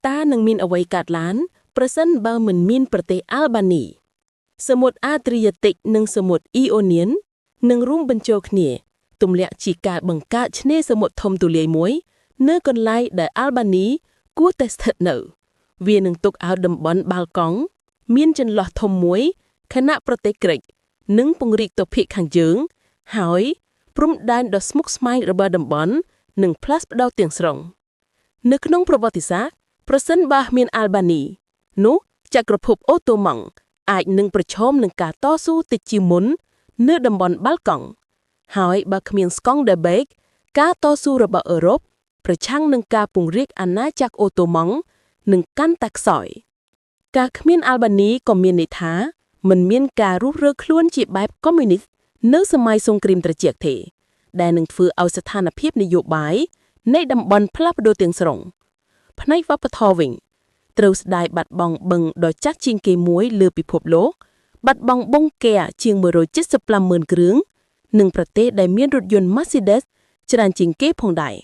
តានឹងមានអ្វីកើតឡើងប្រសិនបើមិនមានប្រទេសអាល់បានីសមុទ្រអាដ្រីយ៉ាទិកនិងសមុទ្រអ៊ីអូនៀននឹងរួមបញ្ចូលគ្នាទម្លាក់ជាការបង្កើតឆ្នេរសមុទ្រធំទូលាយមួយនៅកន្លែងដែលអាល់បានីគួរតែស្ថិតនៅវានឹងទុកឲ្យតំបន់បាល់កង់មានចន្លោះធំមួយខណៈប្រទេសក្រិកនឹងពង្រីកទៅភាគខាងជើងហើយព្រំដែនដ៏ស្មុគស្មាញរបស់តំបន់នឹងផ្លាស់ប្ដូរទាំងស្រុងនៅក្នុងប្រវត្តិសាស្ត្រប្រសិនបើមានអាល់បានីនោះចក្រភពអូតូម៉ង់អាចនឹងប្រឈមនឹងការតស៊ូតិចជាមុននៅតំបន់បាល់កង់ហើយបើគ្មានស្កង់ដេបេកការតស៊ូរបស់អឺរ៉ុបប្រឆាំងនឹងការពង្រីកអាណាចក្រអូតូម៉ង់នឹងកាន់តែខ្សោយការគ្មានអាល់បានីក៏មានន័យថាមិនមានការរុះរើខ្លួនជាបែបកុម្មុយនីសនៅសម័យសង្គ្រាមត្រជាក់ទេដែលនឹងធ្វើឲ្យស្ថានភាពនយោបាយនៃតំបន់ផ្លាស់ប្ដូរទាំងស្រុងផ្នែកវប្បធម៌វិញត្រូវស្ដាយបាត់បង់បឹងដ៏ចាស់ជាងគេមួយលើពិភពលោកបាត់បង់បឹងកែជាង175,000គ្រឿងនិងប្រទេសដែលមានរថយន្ត Mercedes ច្រើនជាងគេផងដែរ